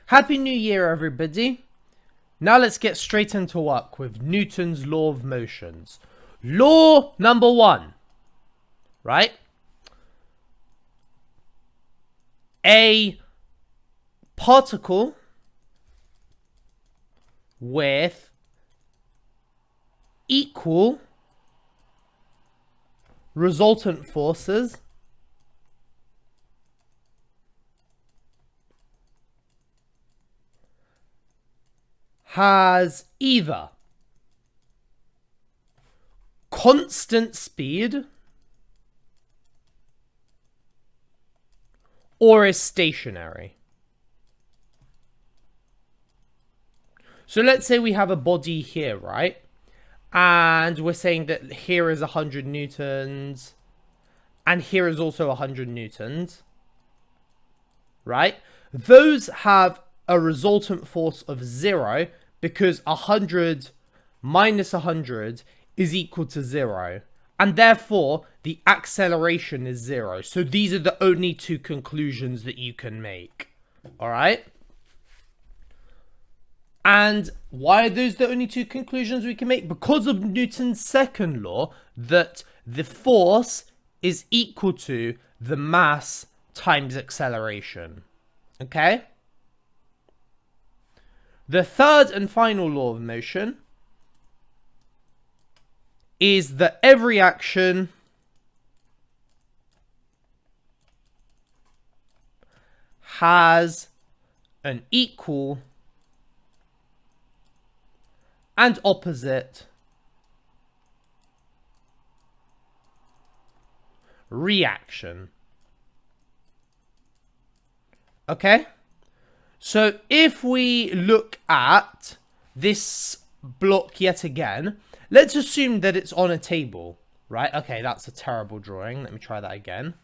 Happy New Year, everybody. Now let's get straight into work with Newton's law of motions. Law number 1, right? A particle with equal resultant forces has either constant speed or is stationary. So let's say we have a body here, right? And we're saying that here is 100 newtons and here is also 100 newtons, right? Those have a resultant force of 0 because 100 minus 100 is equal to 0. And therefore, the acceleration is 0. So these are the only two conclusions that you can make. All right? And why are those the only two conclusions we can make? Because of Newton's second law, that the force is equal to the mass times acceleration. Okay? The third and final law of motion is that every action has an equal and opposite reaction. Okay? So if we look at this block yet again, let's assume that it's on a table, right? Okay, that's a terrible drawing. Let me try that again.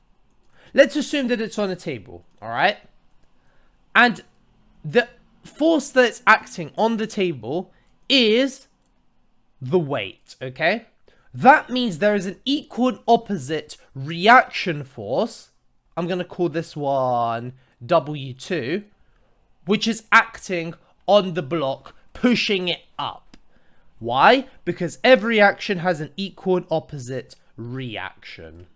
Let's assume that it's on a table, all right? And the force that's acting on the table is the weight, okay? That means there is an equal and opposite reaction force. I'm going to call this one W2, which is acting on the block, pushing it up. Why? Because every action has an equal and opposite reaction.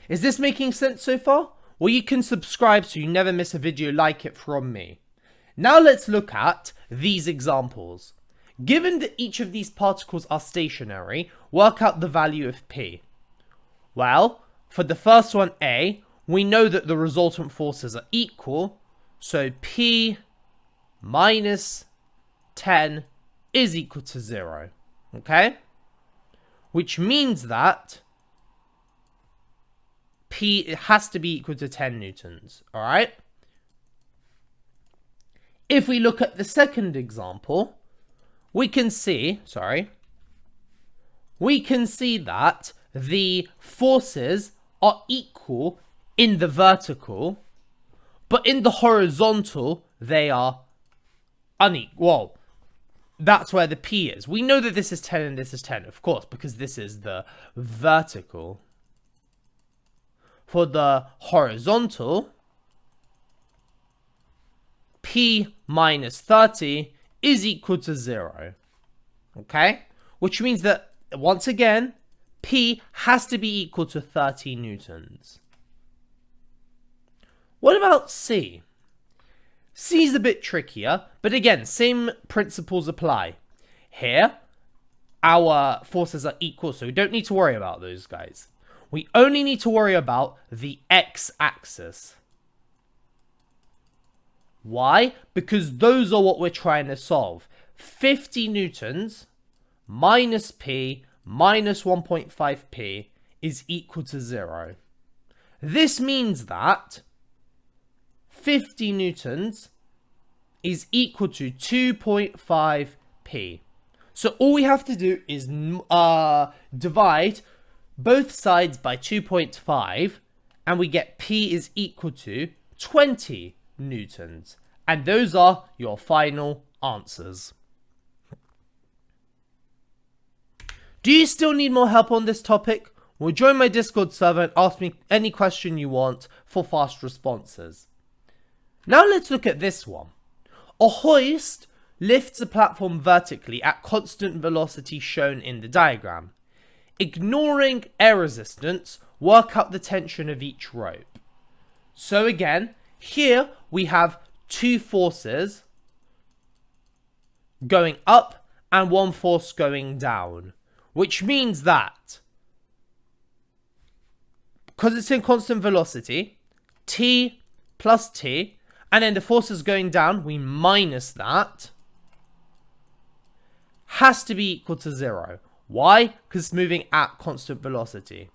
Is this making sense so far? Well, you can subscribe so you never miss a video like it from me. Now let's look at these examples. Given that each of these particles are stationary, work out the value of P. Well, for the first one, A, we know that the resultant forces are equal, so P minus 10 is equal to 0, okay? Which means that P has to be equal to 10 newtons, all right? If we look at the second example, we can see that the forces are equal in the vertical, but in the horizontal, they are unequal. Well, that's where the P is. We know that this is 10 and this is 10, of course, because this is the vertical. For the horizontal, P minus 30 is equal to 0. Okay? Which means that, once again, P has to be equal to 30 newtons. What about C? C is a bit trickier, but again, same principles apply. Here, our forces are equal, so we don't need to worry about those guys. We only need to worry about the x-axis. Why? Because those are what we're trying to solve. 50 newtons minus P minus 1.5P is equal to 0. This means that 50 newtons is equal to 2.5P. So all we have to do is divide both sides by 2.5 and we get P is equal to 20 newtons. And those are your final answers. Do you still need more help on this topic? Well, join my Discord server and ask me any question you want for fast responses. Now let's look at this one. A hoist lifts a platform vertically at constant velocity shown in the diagram. Ignoring air resistance, work out the tension of each rope. So again, here we have two forces going up and one force going down, which means that because it's in constant velocity, t plus t, and then the force is going down, we minus that, has to be equal to 0. Why? Because it's moving at constant velocity.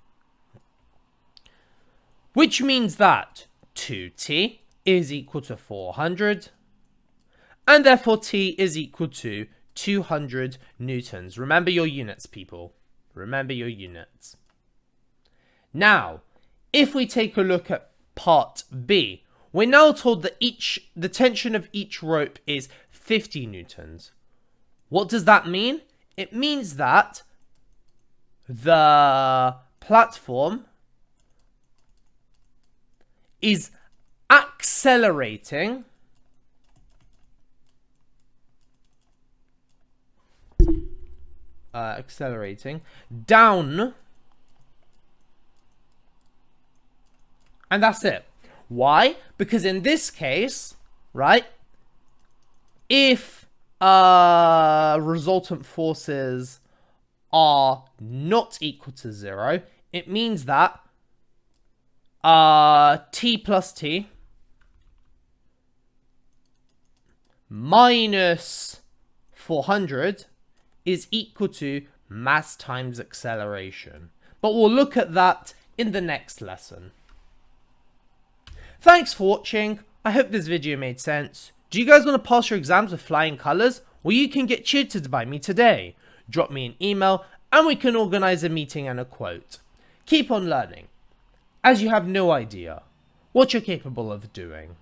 Which means that 2t is equal to 400, and therefore t is equal to 200 newtons. Remember your units, people. Remember your units. Now, if we take a look at part B, we're now told that the tension of each rope is 50 newtons. What does that mean? It means that the platform is accelerating down, and that's it. Why? Because in this case, right, if resultant forces are not equal to 0, it means that t plus t minus 400 is equal to mass times acceleration. But we'll look at that in the next lesson. Thanks for watching. I hope this video made sense. Do you guys want to pass your exams with flying colours? Well, you can get tutored by me today. Drop me an email and we can organise a meeting and a quote. Keep on learning, as you have no idea what you're capable of doing.